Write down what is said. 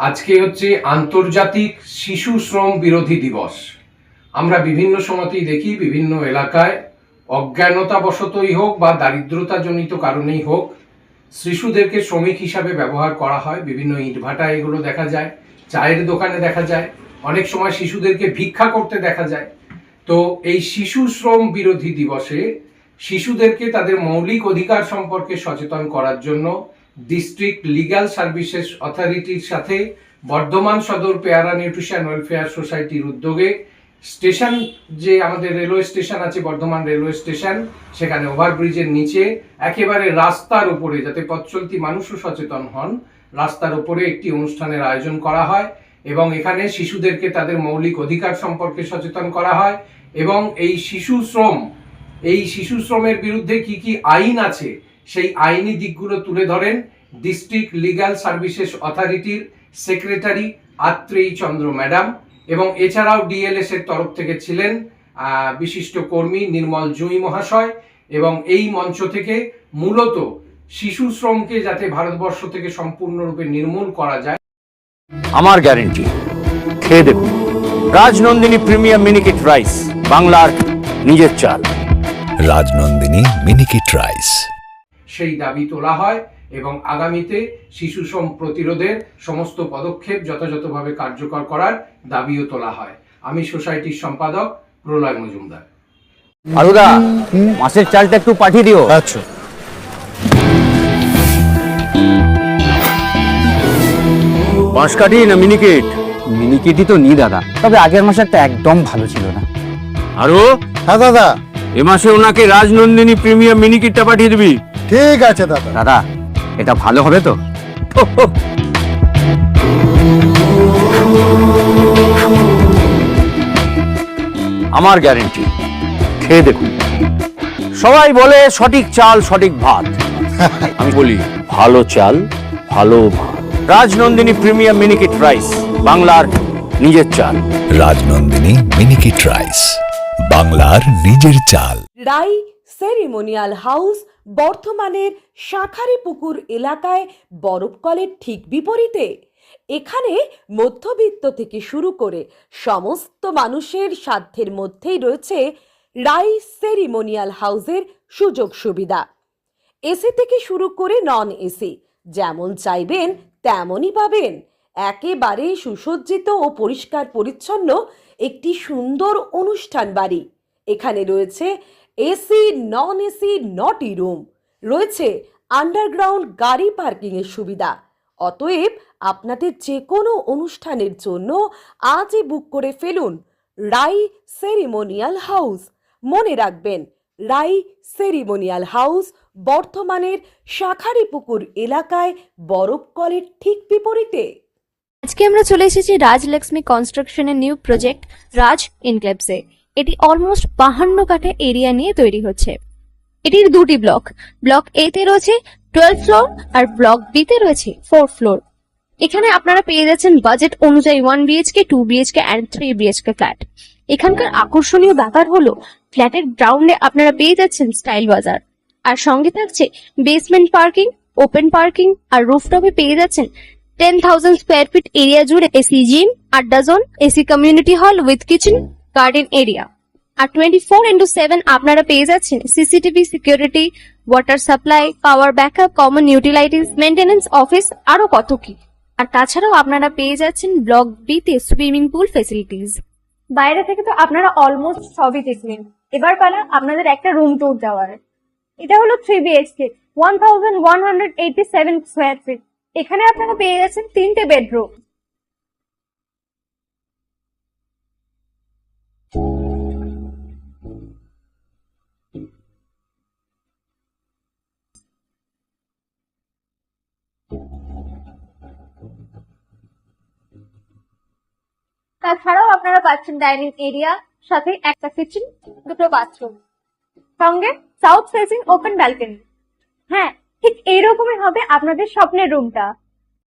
আজকে হচ্ছে আন্তর্জাতিক শিশু শ্রম বিরোধী দিবস। আমরা বিভিন্ন সময়তেই দেখি বিভিন্ন এলাকায় অজ্ঞানতাবশতই হোক বা দারিদ্রতাজনিত কারণেই হোক শিশুদেরকে শ্রমিক হিসাবে ব্যবহার করা হয়। বিভিন্ন ইটভাটা এগুলো দেখা যায়, চায়ের দোকানে দেখা যায়, অনেক সময় শিশুদেরকে ভিক্ষা করতে দেখা যায়। তো এই শিশু শ্রম বিরোধী দিবসে শিশুদেরকে তাদের মৌলিক অধিকার সম্পর্কে সচেতন করার জন্য ডিস্ট্রিক্ট লিগ্যাল সার্ভিসেস অথরিটির সাথে বর্ধমান সদর পেয়ারা নিউট্রিশন ওয়েলফেয়ার সোসাইটির উদ্যোগে স্টেশন, যে আমাদের রেলওয়ে স্টেশন আছে বর্ধমান রেলওয়ে স্টেশন, সেখানে ওভারব্রিজের নিচে একেবারে রাস্তার উপরে, যাতে পথ চলতি মানুষও সচেতন হন, রাস্তার উপরে একটি অনুষ্ঠানের আয়োজন করা হয় এবং এখানে শিশুদেরকে তাদের মৌলিক অধিকার সম্পর্কে সচেতন করা হয় এবং এই শিশু শ্রমের বিরুদ্ধে কি কি আইন আছে সেই আইনি দিকগুলো তুলে ধরেন ডিস্ট্রিক্ট লিগ্যাল সার্ভিসেস অথরিটির সেক্রেটারি আত্রেয়ী চন্দ্র ম্যাডাম, এবং এছাড়াও ডিএলএস এর তরফ থেকে ছিলেন বিশিষ্ট কর্মী নির্মল জুঁই মহাশয়। এবং এই মঞ্চ থেকে মূলত শিশু শ্রমকে যাতে ভারতবর্ষ থেকে সম্পূর্ণরূপে নির্মূল করা যায়। আমার গ্যারেন্টি, খেয়ে দেখুন রাজনন্দিনী প্রিমিয়াম মিনিকেট রাইস, বাংলার নিজের চাল। রাজনন্দিনী মিনিকেট রাইস, সেই দাবি তোলা হয় এবং আগামীতে শিশু শ্রম প্রতিরোধের সমস্ত পদক্ষেপ যথাযথভাবে কার্যকর করার দাবিও তোলা হয়। আমি সোসাইটির সম্পাদক প্রলয় মজুমদার। আলুদা, মাছের চালটা একটু পাঠিয়ে দিও। আচ্ছা। বাঁশকাঠি না মিনিকেট? মিনিকেটই তো নি দাদা, তবে আগের মাসেরটা একদম ভালো ছিল না। আরো হ্যাঁ দাদা, এ মাসে ওনাকে রাজনন্দিনী প্রিমিয়াম মিনিকেটটা পাঠিয়ে দিবি। ঠিক আছে দাদা। দাদা, এটা ভালো হবে তো? আমার গ্যারেন্টি, খেয়ে দেখুন। সবাই বলে সঠিক চাল সঠিক ভাত, আমি বলি ভালো চাল ভালো ভাত। রাজনন্দিনী প্রিমিয়াম মিনিকেট রাইস, বাংলার নিজের চাল। রাজনন্দিনী মিনিকেট রাইস, বাংলার নিজের চাল। রাই সেরিমোনিয়াল হাউস বর্ধমানের শাঁখারীপুকুর এলাকায় বরফকলের ঠিক বিপরীতে। এখানে মধ্যবিত্ত থেকে শুরু করে সমস্ত মানুষের সাধ্যের মধ্যেই রয়েছে রাই সেরিমোনিয়াল হাউসের সুযোগ সুবিধা। এসি থেকে শুরু করে নন এসি, যেমন চাইবেন তেমনই পাবেন। একেবারে সুসজ্জিত ও পরিষ্কার পরিচ্ছন্ন একটি সুন্দর অনুষ্ঠান বাড়ি। এখানে রয়েছে এসি, নন এসি, নটি রুম, রয়েছে আন্ডারগ্রাউন্ড গাড়ি পার্কিং এর সুবিধা। অতএব আপনাদের যে কোনো অনুষ্ঠানের জন্য আজই বুক করে ফেলুন রাই সেরিমোনিয়াল হাউস। মনে রাখবেন, রাই সেরিমোনিয়াল হাউস বর্ধমানের শাঁখারীপুকুর এলাকায় বরফকলের ঠিক বিপরীতে। আজকে আমরা চলে এসেছি রাজলক্ষ্মী কনস্ট্রাকশনের নিউ প্রজেক্ট রাজ ইনক্লেভসে। এটি অলমোস্ট 52 কাঠা এরিয়া নিয়ে তৈরি হচ্ছে। এটির দুটি ব্লক, ব্লক এ তে রয়েছে 12 ফ্লোর আর ব্লক বি তে রয়েছে 4 ফ্লোর। এখানে আপনারা পেয়ে যাচ্ছেন বাজেট অনুযায়ী 1 BHK, 2 BHK and 3 BHK flat. এখানকার আকর্ষণীয় ব্যাপার হলো ফ্ল্যাটের গ্রাউন্ডে আপনারা পেয়ে যাচ্ছেন স্টাইল বাজার, আর সঙ্গে থাকছে বেসমেন্ট পার্কিং, ওপেন পার্কিং, আর রুফটপে পেয়ে যাচ্ছেন 10,000 স্কোয়ার ফিট এরিয়া জুড়ে এসি জিম, আড্ডা zone, AC community hall with kitchen, garden area. আর 24/7 আপনারা পেয়ে যাচ্ছেন CCTV security, water supply, power backup, common utilities, maintenance office, আরো কত কি। আর তাছাড়াও আপনারা পেয়ে যাচ্ছেন ব্লক বি তে সুইমিং পুল ফেসিলিটিস। বাইরে থেকে তো আপনারা অলমোস্ট সবই দেখলেন, এবার পালা আপনাদের একটা রুম ট্যুর দেওয়ার। এটা হলো 3 বিএইচকে, 1187 স্কোয়ার ফিট। এখানে আপনারা পেয়ে যাচ্ছেন 3টে বেডরুম। তাছাড়াও আপনারা পাচ্ছেন ডাইনিং এরিয়া, সাথে একটা কিচেন, দুটো বাথরুম, সঙ্গে সাউথ ফেসিং ওপেন ব্যালকনি। হ্যাঁ, ঠিক এইরকমই হবে আপনাদের স্বপ্নের রুমটা।